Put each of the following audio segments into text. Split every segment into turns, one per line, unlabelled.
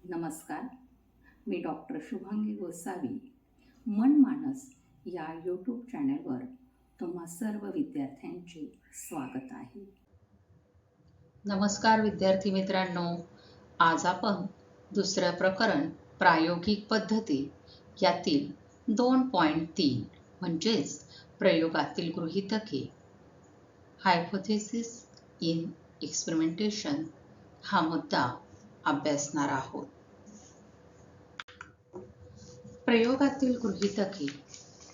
नमस्कार. मी डॉक्टर शुभांगी गोसावी. मनमानस या यूट्यूब चॅनलवर तुम्हा सर्व विद्यार्थ्यांचे स्वागत आहे.
नमस्कार विद्यार्थी मित्रांनो. आज आपण दुसरं प्रकरण प्रायोगिक पद्धती यातील 2.3 म्हणजेच प्रयोगातील गृहीतके हायपोथेसिस इन एक्सपेरिमेंटेशन हा मुद्दा अभ्यासणार आहोत. प्रयोगातील गृहीतके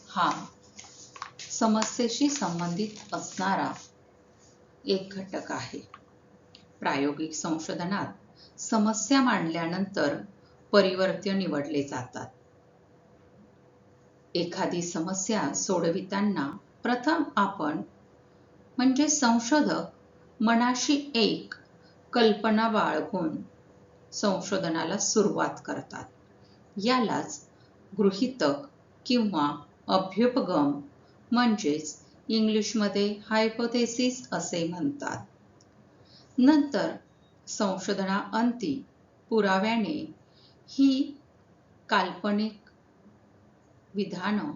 हा समस्येशी संबंधित असणारा एक घटक आहे. प्रायोगिक संशोधनात समस्या मांडल्यानंतर परिवर्त्य निवडले जातात. एखादी समस्या सोडविताना प्रथम आपण म्हणजे संशोधक मनाशी एक कल्पना बाळगून संशोधनाला सुरुवात करतात. यालाच गृहीतक किंवा अभ्युपगम म्हणजेच इंग्लिशमध्ये हायपोथेसिस असे म्हणतात. नंतर संशोधनाअंती पुराव्याने ही काल्पनिक विधानं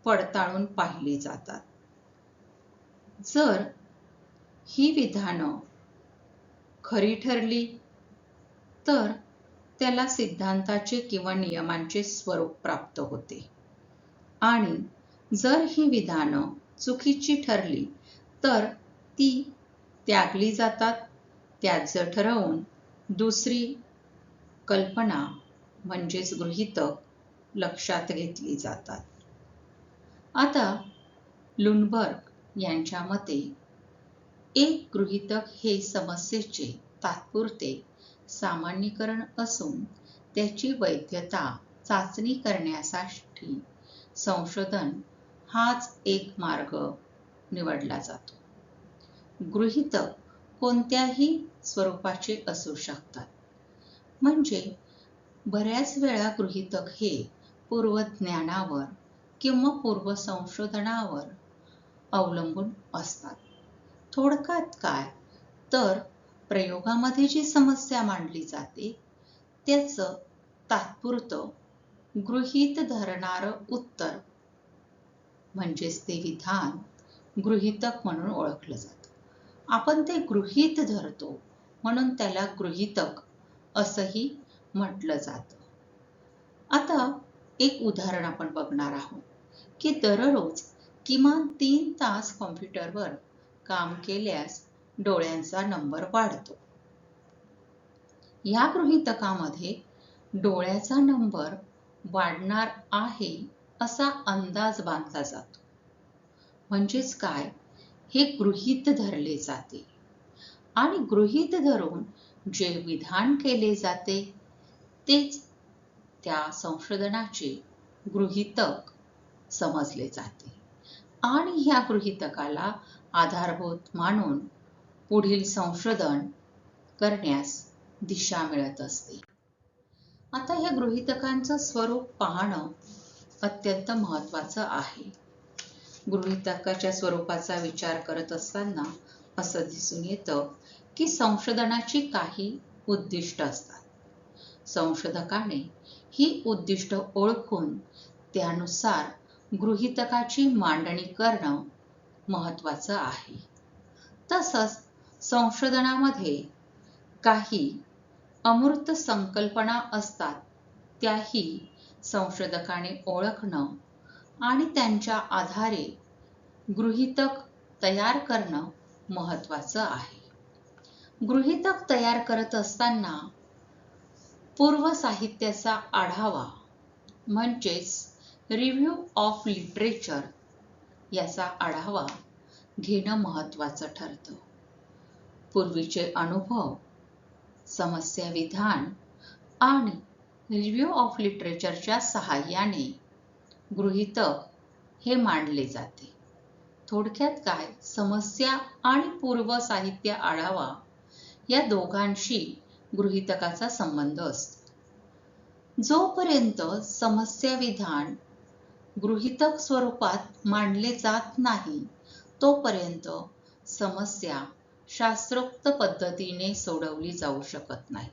पडताळून पाहिली जातात. जर ही विधानं खरी ठरली तर त्याला सिद्धांताचे किंवा नियमांचे स्वरूप प्राप्त होते आणि जर ही विधानं चुकीची ठरली तर ती त्यागली जातात. त्याचं ठरवून दुसरी कल्पना म्हणजेच गृहीतक लक्षात घेतली जातात. आता लुनबर्ग यांच्या मते एक गृहीतक हे समस्येचे तात्पुरते सामान्यीकरण असून त्याची वैधता चाचणी करण्यासाठी संशोधन हाच एक मार्ग निवडला जातो. गृहीतक कोणत्याही स्वरूपाचे असू शकतात. म्हणजे बऱ्याच वेळा गृहीतक हे पूर्वज्ञानावर किंवा पूर्वसंशोधनावर अवलंबून असतात. थोडक्यात काय तर प्रयोगामध्ये जी समस्या मांडली जाते त्याचं तात्पुरतं गृहीत धरणारं उत्तर म्हणजेच ते विधान गृहीतक म्हणून ओळखलं जातं. आपण ते गृहीत धरतो म्हणून त्याला गृहीतक असंही म्हटलं जातं. आता एक उदाहरण आपण बघणार आहोत की दररोज किमान 3 तास कॉम्प्युटरवर काम केल्यास डोळ्यांचा नंबर वाढतो. या गृहीतकामध्ये डोळ्याचा नंबर वाढणार आहे असा अंदाज बांधला जातो. म्हणजेच काय हे गृहीत धरले जाते आणि गृहीत धरून जे विधान केले जाते तेच त्या संशोधनाचे गृहीतक समजले जाते आणि ह्या गृहीतकाला आधारभूत मानून पुढील संशोधन करण्यास दिशा मिळत असते. आता ह्या गृहीतकांचं स्वरूप पाहणं अत्यंत महत्त्वाचं आहे. गृहीतकाच्या स्वरूपाचा विचार करत असताना असं दिसून येतं की संशोधनाची काही उद्दिष्ट असतात. संशोधकाने ही उद्दिष्ट ओळखून त्यानुसार गृहीतकाची मांडणी करणं महत्त्वाचं आहे. तसंच संशोधनामध्ये काही अमूर्त संकल्पना असतात त्याही संशोधकाने ओळखणं आणि त्यांच्या आधारे गृहीतक तयार करणं महत्त्वाचं आहे. गृहीतक तयार करत असताना पूर्व साहित्याचा आढावा म्हणजेच रिव्ह्यू ऑफ लिटरेचर याचा आढावा घेणं महत्त्वाचं ठरतं. पूर्वीचे अनुभव, समस्या विधान आणि रिव्ह्यू ऑफ लिटरेचरच्या सहाय्याने गृहीतक हे मांडले जाते. थोडक्यात काय समस्या आणि पूर्व साहित्य आढावा या दोघांशी गृहीतकाचा संबंध असतो. जोपर्यंत समस्या विधान गृहीतक स्वरूपात मांडले जात नाही तोपर्यंत समस्या शास्त्रोक्त पद्धतीने सोडवली जाऊ शकत नाही.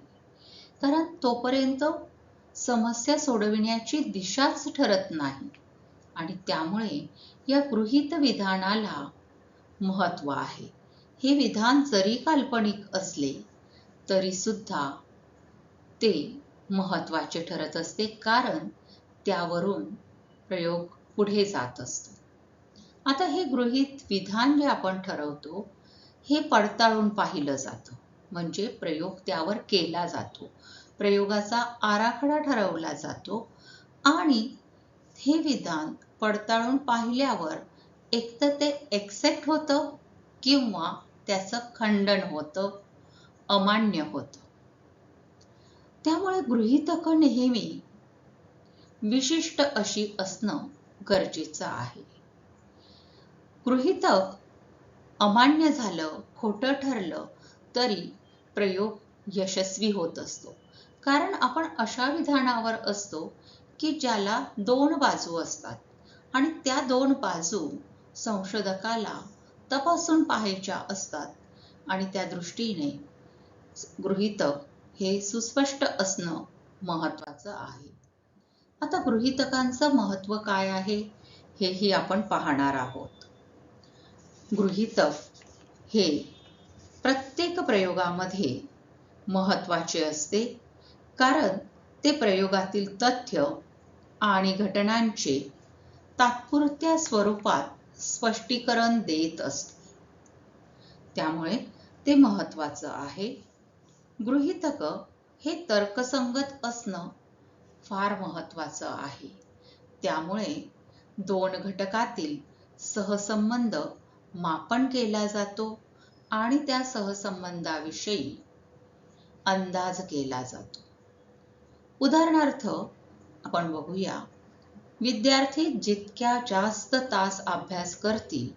कारण तोपर्यंत समस्या सोडविण्याची दिशाच ठरत नाही आणि त्यामुळे या गृहीत विधानाला महत्त्व आहे. हे विधान जरी काल्पनिक असले तरी सुद्धा ते महत्त्वाचे ठरत असते, कारण त्यावरून प्रयोग पुढे जात असतो. आता हे गृहीत विधान जे आपण ठरवतो हे पडताळून पाहिलं जातं, म्हणजे प्रयोग त्यावर केला जातो, प्रयोगाचा आराखडा ठरवला जातो आणि हे विधान पडताळून पाहिल्यावर एकतर ते एक्सेप्ट होतं किंवा त्याचं खंडन होतं, अमान्य होतं. त्यामुळे गृहीतकं नेहमी विशिष्ट अशी असणं गरजेचं आहे. गृहीतक अमान्य झालं, खोटं ठरलं तरी प्रयोग यशस्वी होत असतो, कारण आपण अशा विधानावर असतो की ज्याला दोन बाजू असतात आणि त्या दोन बाजू संशोधकाला तपासून पाहायच्या असतात आणि त्या दृष्टीने गृहीतक हे सुस्पष्ट असणं महत्त्वाचं आहे. आता गृहीतकांचं महत्त्व काय आहे हेही आपण पाहणार आहोत. गृहीतक हे प्रत्येक प्रयोगामध्ये महत्त्वाचे असते, कारण ते प्रयोगातील तथ्य आणि घटनांचे तात्पुरत्या स्वरूपात स्पष्टीकरण देत असते. त्यामुळे ते महत्त्वाचं आहे. गृहीतक हे तर्कसंगत असणं फार महत्त्वाचं आहे. त्यामुळे दोन घटकातील सहसंबंध मापन केला जातो आणि त्या सहसंबंधाविषयी अंदाज केला जातो. उदाहरणार्थ आपण बघूया, विद्यार्थी जितक्या जास्त तास अभ्यास करतील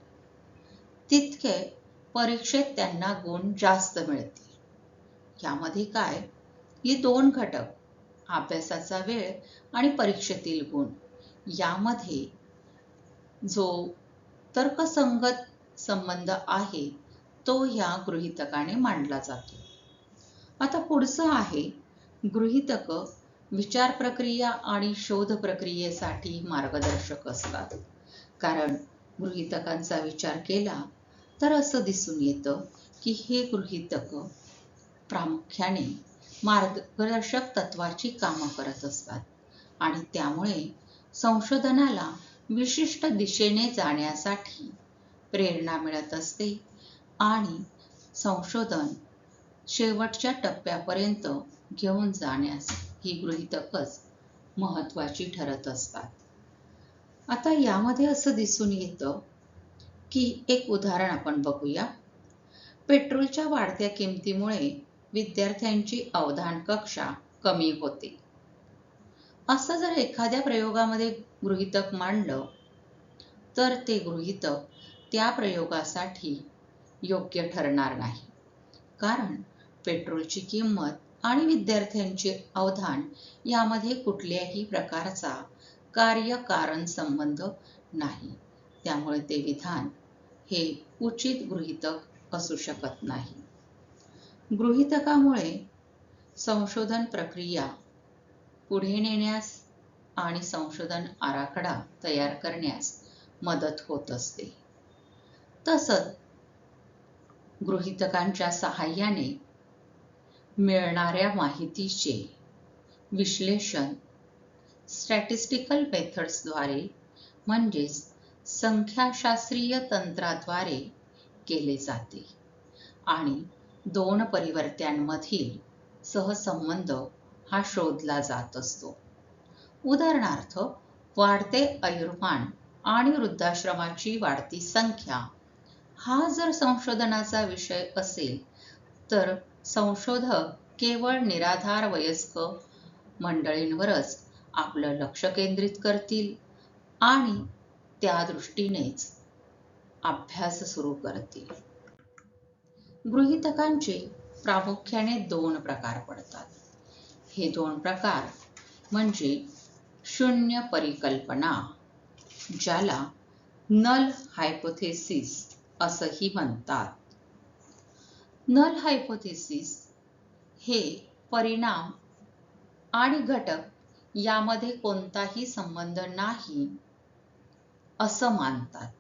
तितके परीक्षेत त्यांना गुण जास्त मिळतील. यामध्ये काय, हे दोन घटक, अभ्यासाचा वेळ आणि परीक्षेतील गुण, यामध्ये जो तर्कसंगत संबंध आहे तो ह्या गृहीतकाने मांडला जातो. आता पुढचं आहे, गृहीतक विचार प्रक्रिया आणि शोध प्रक्रियेसाठी मार्गदर्शक असतात. कारण गृहीतकांचा विचार केला तर असं दिसून येतं की हे गृहीतक प्रामुख्याने मार्गदर्शक तत्वाची कामं करत असतात आणि त्यामुळे संशोधनाला विशिष्ट दिशेने जाण्यासाठी प्रेरणा मिळत असते आणि संशोधन शेवटच्या टप्प्यापर्यंत घेऊन जाण्यास ही गृहीतकच महत्त्वाची ठरत असतात. आता यामध्ये असं दिसून येतं की एक उदाहरण आपण बघूया. पेट्रोलच्या वाढत्या किमतीमुळे विद्यार्थ्यांची अवधान कक्षा कमी होते. असं जर एखाद्या प्रयोगामध्ये गृहीतक मांडलं तर ते गृहीतक त्या प्रयोगासाठी योग्य ठरणार नाही, कारण पेट्रोलची किंमत आणि विद्यार्थ्यांचे अवधान यामध्ये कुठल्याही प्रकारचा कार्य-कारण संबंध नाही. त्यामुळे ते विधान हे उचित गृहीतक असू शकत नाही. गृहीतकामुळे संशोधन प्रक्रिया पुढे नेण्यास आणि संशोधन आराखडा तयार करण्यास मदत होत असते. तसंच गृहीतकांच्या सहाय्याने मिळणाऱ्या माहितीचे विश्लेषण स्टॅटिस्टिकल मेथड्सद्वारे म्हणजेच संख्याशास्त्रीय तंत्राद्वारे केले जाते आणि दोन परिवर्त्यांमधील सहसंबंध हा शोधला जात असतो. उदाहरणार्थ, वाढते आयुर्मान आणि वृद्धाश्रमाची वाढती संख्या हा जर संशोधनाचा विषय असेल तर संशोधक केवळ निराधार वयस्क मंडळींवरच आपलं लक्ष केंद्रित करतील आणि त्या दृष्टीनेच अभ्यास सुरू करतील. गृहीतकांचे प्रामुख्याने दोन प्रकार पडतात. हे दोन प्रकार म्हणजे शून्य परिकल्पना, ज्याला नल हायपोथेसिस असंही म्हणतात. नल हायपोथेसिस हे परिणाम आणि घटक यामध्ये कोणताही संबंध नाही असं मानतात.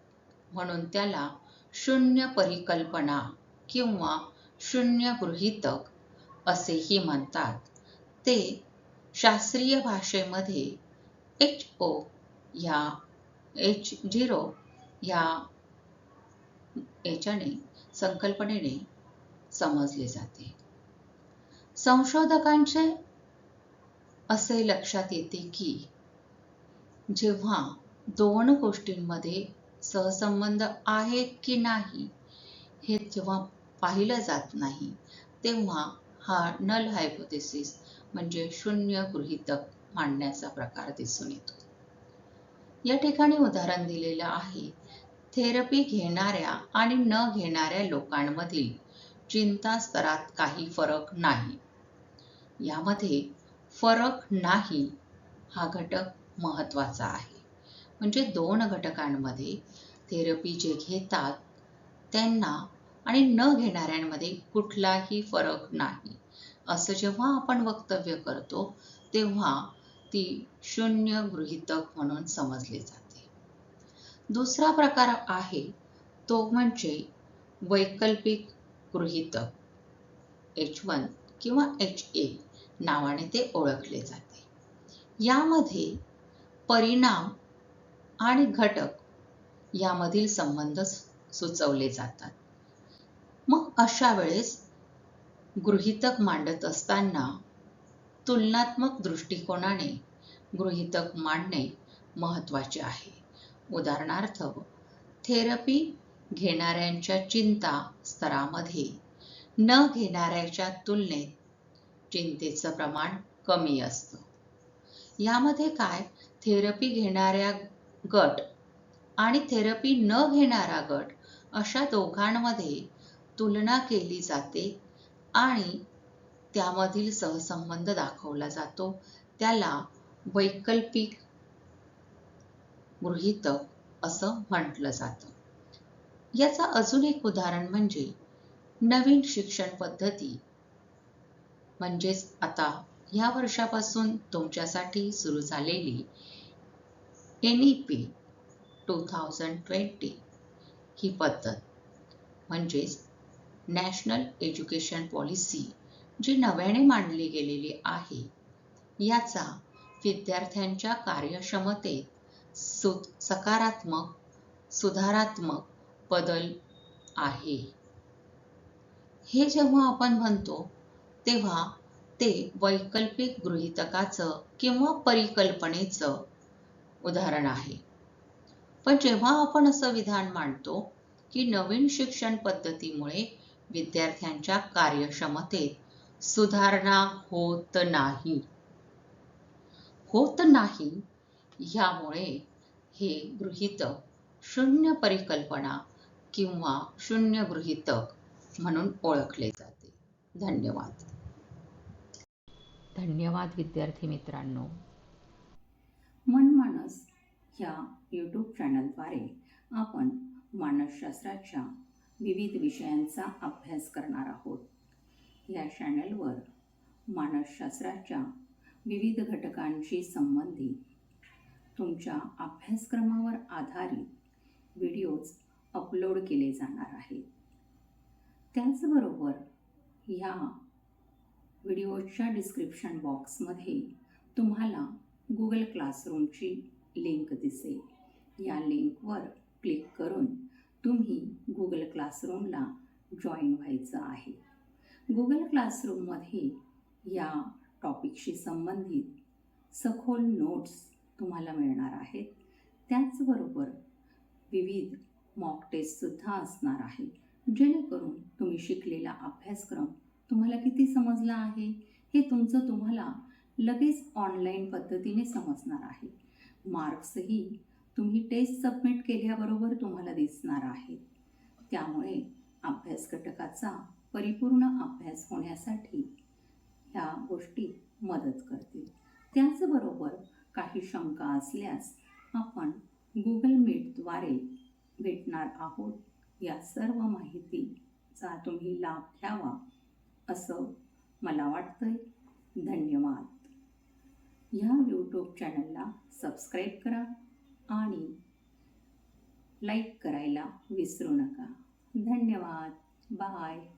म्हणून त्याला शून्य परिकल्पना किंवा शून्य गृहीतक असेही म्हणतात. ते शास्त्रीय भाषेमध्ये HO या H0 या याच्याने संकल्पनेने समजले जाते. संशोधकांचे असे लक्षात येते की जेव्हा दोन गोष्टींमध्ये सहसंबंध आहे की नाही हे जेव्हा पाहिलं जात नाही, तेव्हा हा नल हायपोथेसिस म्हणजे शून्य गृहीतक मांडण्याचा प्रकार दिसून येतो. या ठिकाणी उदाहरण दिलेलं आहे. थेरपी घेणाऱ्या आणि न घेणाऱ्या लोकांमधील चिंता स्तरात काही फरक नाही. यामध्ये फरक नाही हा घटक महत्त्वाचा आहे. म्हणजे दोन घटकांमध्ये थेरपी जे घेतात त्यांना आणि न घेणाऱ्यांमध्ये कुठलाही फरक नाही असं जेव्हा आपण वक्तव्य करतो तेव्हा ती शून्य गृहीतक म्हणून समजले जाते. दुसरा प्रकार आहे तो म्हणजे वैकल्पिक गृहीतक, H1 किंवा HA नावाने ते ओळखले जाते. यामध्ये परिणाम आणि घटक यामधील संबंध सुचवले जातात. मग अशा वेळेस गृहीतक मांडत असताना तुलनात्मक दृष्टिकोनाने गृहीतक मांडणे महत्त्वाचे आहे. उदाहरणार्थ, थेरपी घेणाऱ्यांच्या चिंता स्तरामध्ये न घेणाऱ्याच्या तुलनेत चिंतेचं प्रमाण कमी असतं. यामध्ये काय, थेरपी घेणाऱ्या गट आणि थेरपी न घेणारा गट अशा दोघांमध्ये तुलना केली जाते आणि त्यामधील सहसंबंध दाखवला जातो. त्याला वैकल्पिक गृहीतक असं म्हटलं जातं. याचं अजून एक उदाहरण म्हणजे नवीन शिक्षण पद्धती, म्हणजेच आता या वर्षापासून तुमच्यासाठी सुरू झालेली NEP 2020 ही पद्धत, म्हणजेच नॅशनल एज्युकेशन पॉलिसी जी नव्याने मांडली गेलेली आहे, याचा विद्यार्थ्यांच्या कार्यक्षमतेत सकारात्मक सुधारात्मक बदल आहे. हे जेव्हा आपण म्हणतो तेव्हा ते वैकल्पिक गृहीतकाचं किंवा परिकल्पनेचं उदाहरण आहे. पण जेव्हा आपण असं विधान मांडतो की नवीन शिक्षण पद्धतीमुळे विद्यार्थ्यांच्या कार्यक्षमतेत सुधारणा होत नाही, यामुळे हे गृहीतक शून्य परिकल्पना किंवा शून्य गृहीतक म्हणून ओळखले जाते. धन्यवाद.
धन्यवाद विद्यार्थी मित्रांनो.
मनमानस ह्या यूट्यूब चॅनलद्वारे आपण मानसशास्त्राच्या विविध विषयांचा अभ्यास करणार आहोत. या चॅनलवर मानसशास्त्राच्या विविध घटकांशी संबंधित तुमच्या अभ्यासक्रमावर आधारित व्हिडिओज अपलोड केले जाणार आहेत. त्याचबरोबर ह्या व्हिडिओच्या डिस्क्रिप्शन बॉक्समध्ये तुम्हाला गुगल क्लासरूमची लिंक दिसेल. या लिंकवर क्लिक करून तुम्ही गुगल क्लासरूमला जॉईन व्हायचं आहे. गुगल क्लासरूममध्ये या टॉपिकशी संबंधित सखोल नोट्स तुम्हाला मिळणार आहेत. त्याचबरोबर विविध मॉक टेस्टसुद्धा असणार आहे, जेणेकरून तुम्ही शिकलेला अभ्यासक्रम तुम्हाला किती समजला आहे हे तुम्हाला लगेच ऑनलाईन पद्धतीने समजणार आहे. मार्क्सही तुम्ही टेस्ट सबमिट केल्याबरोबर तुम्हाला दिसणार आहेत. त्यामुळे अभ्यास घटकाचा परिपूर्ण अभ्यास होण्यासाठी ह्या गोष्टी मदत करतील. त्याचबरोबर काही शंका असल्यास आपण गुगल मीटद्वारे भेटणार आहोत. या सर्व माहितीचा तुम्ही लाभ घ्यावा असं मला वाटतंय. धन्यवाद. ह्या यूट्यूब चॅनलला सबस्क्राईब करा आणि लाईक करायला विसरू नका. धन्यवाद. बाय.